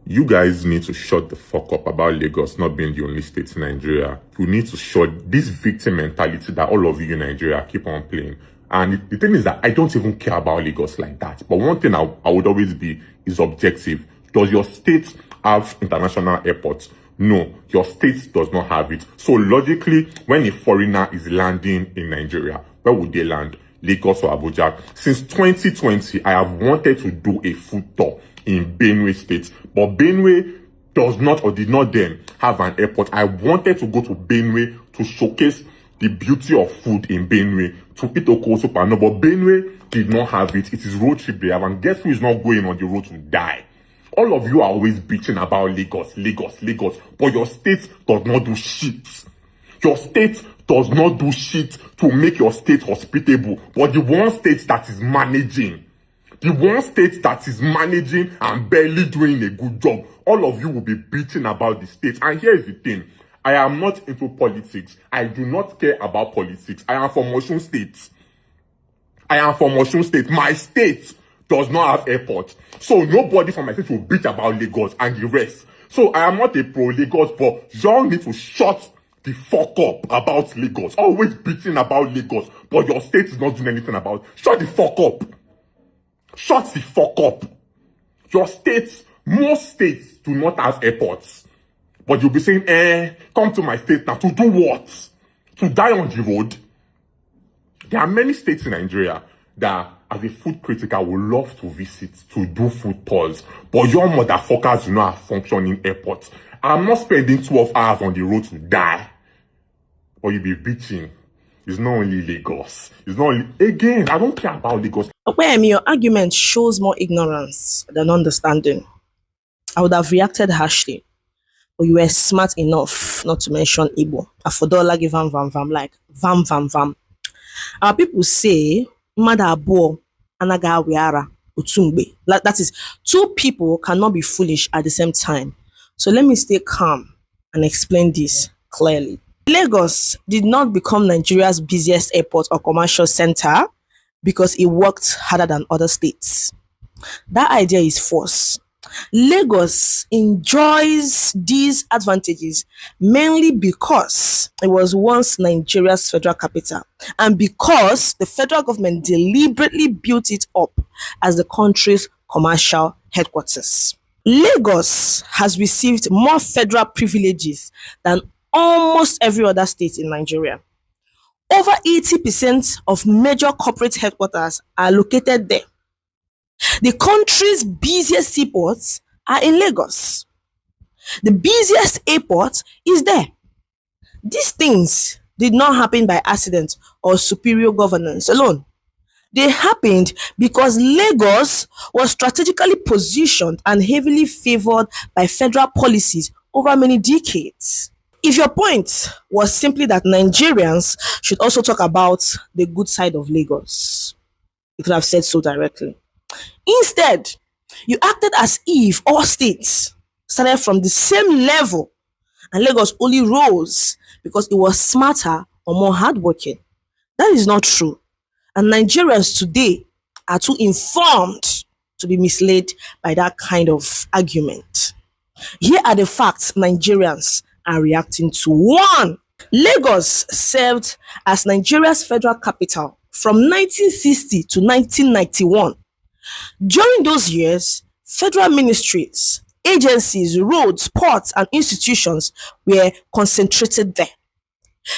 You guys need to shut the fuck up about Lagos not being the only state in Nigeria. You need to shut this victim mentality that all of you in Nigeria keep on playing. And the thing is that I don't even care about Lagos like that. But one thing I would always be is objective. Does your state have international airports? No, your state does not have it. So logically, when a foreigner is landing in Nigeria, where would they land? Lagos or Abuja? Since 2020, I have wanted to do a food tour in Benue State, but Benue does not or did not then have an airport. I wanted to go to Benue to showcase the beauty of food in Benue, to eat oko soup and no, but Benue did not have it. It is road trip they have, and guess who is not going on the road to die? All of you are always bitching about Lagos, Lagos, Lagos, but your state does not do shit. Your state does not do shit to make your state hospitable, but the one state that is managing, and barely doing a good job, all of you will be bitching about the state. And here's the thing, I am not into politics. I do not care about politics. I am from Osun State. My state does not have airport. So nobody from my state will bitch about Lagos and the rest. So I am not a pro-Lagos, but y'all need to shut the fuck up about Lagos. Always bitching about Lagos, but your state is not doing anything about it. Shut the fuck up. Shut the fuck up. Your states, most states do not have airports. But you'll be saying, come to my state now. To do what? To die on the road? There are many states in Nigeria that, as a food critic, I would love to visit, to do food tours. But your motherfuckers do not have functioning airports. I'm not spending 12 hours on the road to die. Or you'll be bitching. It's not only Lagos. It's not only... Again, I don't care about Lagos. When your argument shows more ignorance than understanding, I would have reacted harshly. But you were smart enough not to mention Igbo. Afodola give vam vam vam, like vam vam vam. Our people say, Mada abo anaga wiara utumbe. That is, two people cannot be foolish at the same time. So let me stay calm and explain this clearly. Lagos did not become Nigeria's busiest airport or commercial center because it worked harder than other states. That idea is false. Lagos enjoys these advantages mainly because it was once Nigeria's federal capital and because the federal government deliberately built it up as the country's commercial headquarters. Lagos has received more federal privileges than almost every other state in Nigeria. Over 80% of major corporate headquarters are located there. The country's busiest seaports are in Lagos. The busiest airport is there. These things did not happen by accident or superior governance alone. They happened because Lagos was strategically positioned and heavily favored by federal policies over many decades. If your point was simply that Nigerians should also talk about the good side of Lagos, you could have said so directly. Instead, you acted as if all states started from the same level and Lagos only rose because it was smarter or more hardworking. That is not true. And Nigerians today are too informed to be misled by that kind of argument. Here are the facts Nigerians are reacting to. 1. Lagos served as Nigeria's federal capital from 1960 to 1991. During those years, federal ministries, agencies, roads, ports, and institutions were concentrated there.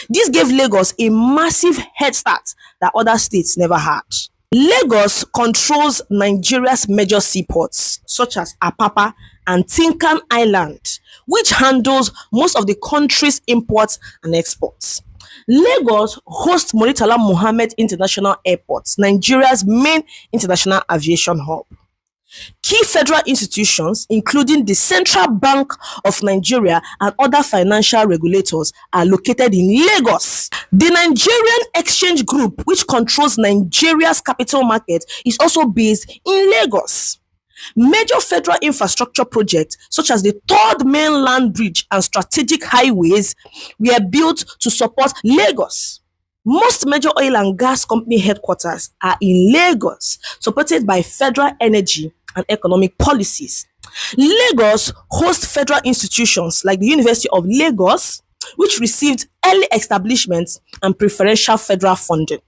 This gave Lagos a massive head start that other states never had. Lagos controls Nigeria's major seaports, such as Apapa and Tinkan Island, which handles most of the country's imports and exports. Lagos hosts Murtala Mohammed International Airport, Nigeria's main international aviation hub. Key federal institutions, including the Central Bank of Nigeria and other financial regulators, are located in Lagos. The Nigerian Exchange Group, which controls Nigeria's capital market, is also based in Lagos. Major federal infrastructure projects such as the Third Mainland Bridge and strategic highways were built to support Lagos. Most major oil and gas company headquarters are in Lagos, supported by federal energy and economic policies. Lagos hosts federal institutions like the University of Lagos, which received early establishment and preferential federal funding.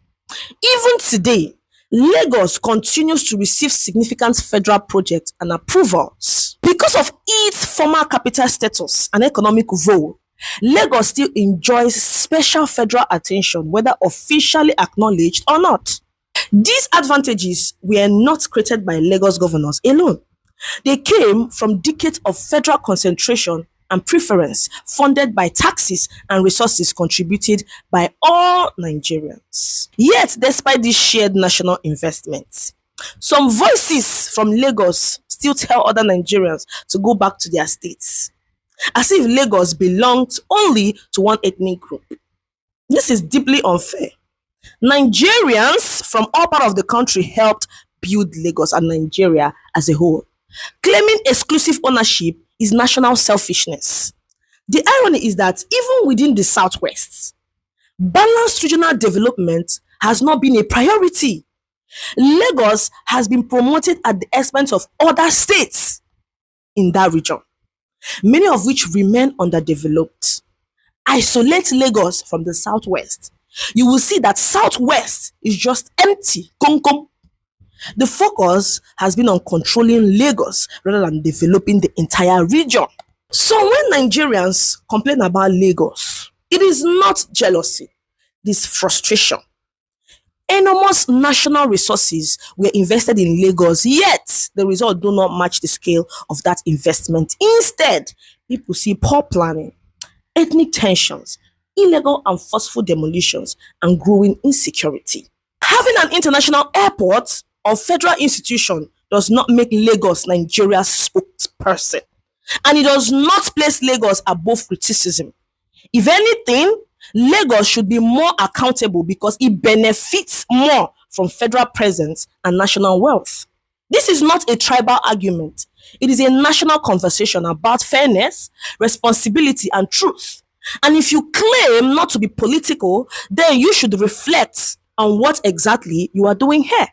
Even today, Lagos continues to receive significant federal projects and approvals. Because of its former capital status and economic role, Lagos still enjoys special federal attention, whether officially acknowledged or not. These advantages were not created by Lagos governors alone. They came from decades of federal concentration and preference funded by taxes and resources contributed by all Nigerians. Yet, despite this shared national investment, some voices from Lagos still tell other Nigerians to go back to their states, as if Lagos belonged only to one ethnic group. This is deeply unfair. Nigerians from all parts of the country helped build Lagos and Nigeria as a whole. Claiming exclusive ownership is national selfishness. The irony is that even within the Southwest, balanced regional development has not been a priority. Lagos has been promoted at the expense of other states in that region, many of which remain underdeveloped. Isolate Lagos from the Southwest, you will see that Southwest is just empty. The focus has been on controlling Lagos rather than developing the entire region. So when Nigerians complain about Lagos, it is not jealousy, it is frustration. Enormous national resources were invested in Lagos, yet the result do not match the scale of that investment. Instead, people see poor planning, ethnic tensions, illegal and forceful demolitions, and growing insecurity. Having an international airport or federal institution does not make Lagos Nigeria's spokesperson, and it does not place Lagos above criticism. If anything, Lagos should be more accountable because it benefits more from federal presence and national wealth. This is not a tribal argument. It is a national conversation about fairness, responsibility, and truth. And if you claim not to be political, then you should reflect on what exactly you are doing here.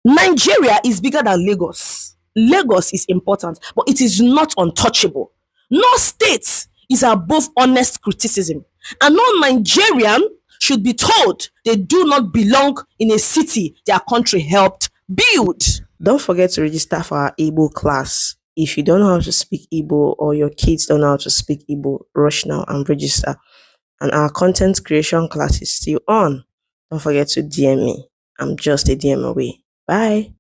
Nigeria is bigger than Lagos. Lagos is important, but it is not untouchable. No state is above honest criticism, and no Nigerian should be told they do not belong in a city their country helped build. Don't forget to register for our Igbo class. If you don't know how to speak Igbo or your kids don't know how to speak Igbo, rush now and register. And our content creation class is still on. Don't forget to DM me. I'm just a DM away. Bye.